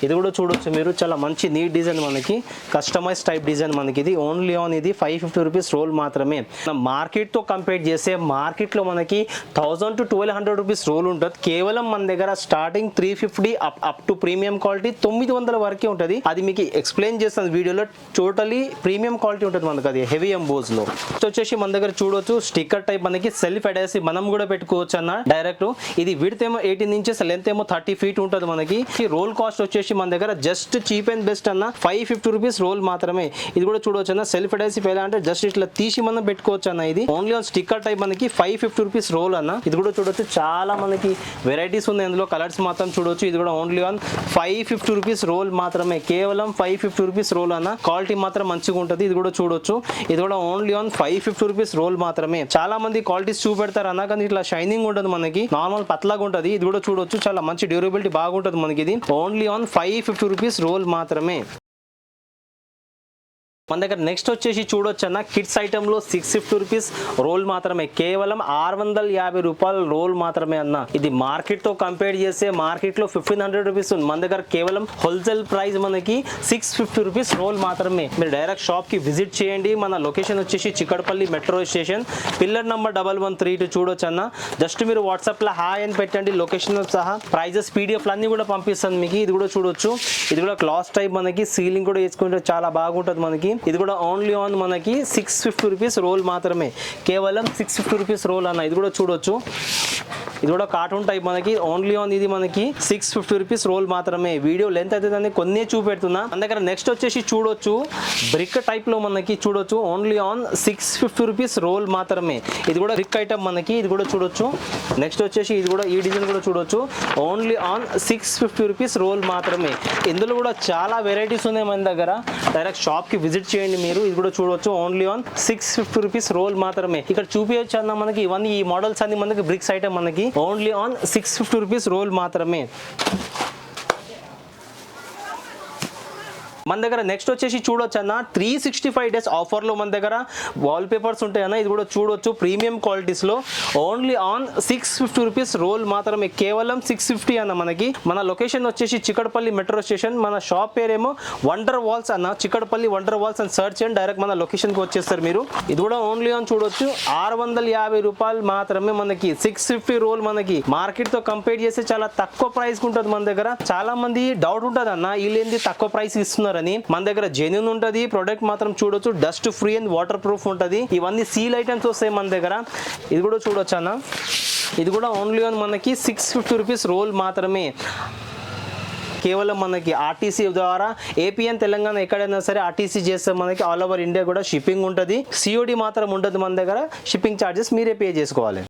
ఇది కూడా చూడొచ్చు మీరు, చాలా మంచి నీట్ డిజైన్, మనకి కస్టమైజ్ టైప్ డిజైన్. మనకి ఇది ఓన్లీ ఆన్ ఇది 550 రూపీస్ రోల్ మాత్రమే. మార్కెట్ తో కంపేర్ చేస్తే మార్కెట్ లో మనకి 1000 to 1200 రూపీస్ రోల్ ఉంటుంది. కేవలం మన దగ్గర starting 350 up to premium quality 900 వరకే ఉంటుంది. అది మీకు ఎక్స్ప్లెయిన్ చేస్తాను వీడియోలో. టోటలీ ప్రీమియం క్వాలిటీ ఉంటుంది మనకి, అది హెవీ ఎంబోస్ లో. వచ్చేసి మన దగ్గర చూడొచ్చు స్టిక్కర్ టైప్, మనకి సెల్ఫ్ అడాసివ్ మనం కూడా పెట్టుకోవచ్చు అన్న డైరెక్ట్. ఇది విడ్త్ ఏమో 18 ఇంచెస్, లెంత్ ఏమో 30 ఫీట్ ఉంటుంది మనకి. రోల్ కాస్ట్ వచ్చేసి మన దగ్గర జస్ట్ చీప్ అండ్ బెస్ట్ అన్న 550 రూపీస్ రోల్ మాత్రమే. ఇది కూడా చూడవచ్చు అన్న, సెల్ఫ్ అడాసివ్ ఎలా అంటే జస్ట్ ఇట్లా తీసి మనం పెట్టుకోవచ్చు అన్న. ఇది ఓన్లీ ఆన్ స్టిక్కర్ టైప్, మనకి 550 రూపీస్ రోల్ అన్న. ఇది కూడా చూడొచ్చు, చాలా మనకి వెరైటీస్ ఉన్నాయి ఇందులో, కలర్స్ మాత్రం చూడొచ్చు. ఇది కూడా ఓన్లీ ఆన్ 550 రూపీస్ రోల్ మాత్రమే, కేవలం 550 రూపీస్ రోల్ అన్న. క్వాలిటీ మాత్రం మంచిగా ఉంటుంది. ఇది కూడా చూడొచ్చు, ఇది కూడా ఓన్లీ ఆన్ 550 రూపీస్ రోల్ మాత్రమే. చాలా మంది క్వాలిటీస్ చూపెడతారు అన్న, కానీ ఇట్లా షైనింగ్ ఉంటుంది మనకి, నార్మల్ పతలాగా ఉంటుంది. ఇది కూడా చూడొచ్చు, చాలా మంచి డ్యూరబిలిటీ బాగుంటుంది మనకి. ఇది ఓన్లీ ఆన్ 550 రూపీస్ రోల్ మాత్రమే. మన దగ్గర నెక్స్ట్ వచ్చేసి చూడొచ్చు అన్న, కిడ్స్ ఐటమ్ లో 650 రూపీస్ రోల్ మాత్రమే, కేవలం 650 రూపాయల రోల్ మాత్రమే అన్న. ఇది మార్కెట్ తో కంపేర్ చేస్తే మార్కెట్ లో 1500 రూపీస్ ఉంది. మన దగ్గర కేవలం హోల్సేల్ ప్రైస్ మనకి 650 రూపీస్ రోల్ మాత్రమే. మీరు డైరెక్ట్ షాప్ కి విజిట్ చేయండి. మన లొకేషన్ వచ్చేసి Chikkadpally metro station, pillar number 1132 చూడొచ్చు అన్న. జస్ట్ మీరు వాట్సాప్ లో హాయ్ అని పెట్టండి, లొకేషన్ సహా ప్రైజెస్ పీడిఎఫ్ అన్ని కూడా పంపిస్తాను మీకు. ఇది కూడా చూడొచ్చు, ఇది కూడా క్లాస్ టైప్, మనకి సీలింగ్ కూడా వేసుకుంటే చాలా బాగుంటుంది మనకి. ఇది కూడా ఓన్లీ ఆన్ మనకి 650 రూపీస్ రోల్ మాత్రమే, కేవలం 650 రూపీస్ రోల్ అన్న. ఇది కూడా చూడొచ్చు, ఇది కూడా కార్టూన్ టైప్, మనకి ఓన్లీ ఆన్ ఇది మనకి 650 రూపీస్ రోల్ మాత్రమే. వీడియో లెంత్ అయితే దాన్ని కొన్ని చూపెడుతున్నా. మన దగ్గర నెక్స్ట్ వచ్చేసి చూడొచ్చు బ్రిక్ టైప్ లో, మనకి చూడొచ్చు ఓన్లీ ఆన్ 650 రూపీస్ రోల్ మాత్రమే. ఇది కూడా బ్రిక్ ఐటమ్ మనకి, ఇది కూడా చూడొచ్చు. నెక్స్ట్ వచ్చేసి ఇది కూడా, ఈ డిజైన్ కూడా చూడొచ్చు, ఓన్లీ ఆన్ 650 రూపీస్ రోల్ మాత్రమే. ఇందులో కూడా చాలా వెరైటీస్ ఉన్నాయి మన దగ్గర, డైరెక్ట్ షాప్ కి విజిట్ చేయండి మీరు. ఇది కూడా చూడొచ్చు, ఓన్లీ ఆన్ 650 రూపీస్ రోల్ మాత్రమే. ఇక్కడ చూపించచ్చు అన్న, మనకి ఇవన్నీ ఈ మోడల్స్ అన్ని మనకి బ్రిక్స్ ఐటమ్, మనకి ఓన్లీ ఆన్ 650 రూపీస్ రోల్ మాత్రమే. మన దగ్గర నెక్స్ట్ వచ్చేసి చూడొచ్చు అన్న, 365 డేస్ ఆఫర్ లో మన దగ్గర వాల్ పేపర్స్ ఉంటాయి అన్న. ఇది కూడా చూడొచ్చు, ప్రీమియం క్వాలిటీస్ లో ఓన్లీ ఆన్ 650 రూపీస్ రోల్ మాత్రమే, కేవలం 650 అన్న. మనకి మన లొకేషన్ వచ్చేసి చిక్కడపల్లి మెట్రో స్టేషన్, మన షాప్ పేరేమో వండర్ వాల్స్ అన్న. చిక్కడపల్లి వండర్ వాల్స్ అని సర్చ్ చేయండి, డైరెక్ట్ మన లొకేషన్ కి వచ్చేస్తారు మీరు. ఇది కూడా ఓన్లీ ఆన్ చూడొచ్చు 650 రూపాయలు మాత్రమే, మనకి 650 రోల్. మనకి మార్కెట్ తో కంపేర్ చేస్తే చాలా తక్కువ ప్రైస్ ఉంటుంది మన దగ్గర. చాలా మంది డౌట్ ఉంటుంది అన్న, వీళ్ళేంది తక్కువ ప్రైస్ ఇస్తున్నారు. మన దగ్గర జెన్యూన్ ఉంటది, ప్రొడక్ట్ మాత్రం చూడొచ్చు, dust free and water proof ఉంటది. ఇవన్నీ సీల్ ఐటమ్స్ వస్తాయి మన దగ్గర. ఇది కూడా చూడొచ్చు అన్న, ఇది కూడా ఓన్లీ ఆన్ మనకి 650 రూపీస్ రోల్ మాత్రమే. కేవలం మనకి ఆర్టీసీ ద్వారా ఏపీఎన్ తెలంగాణ ఎక్కడైనా సరే ఆర్టీసీ చేస్తే మనకి ఆల్ ఓవర్ ఇండియా కూడా షిప్పింగ్ ఉంటుంది. సిఓడి మాత్రం ఉండదు మన దగ్గర, షిప్పింగ్ ఛార్జెస్ మీరే పే చేసుకోవాలి.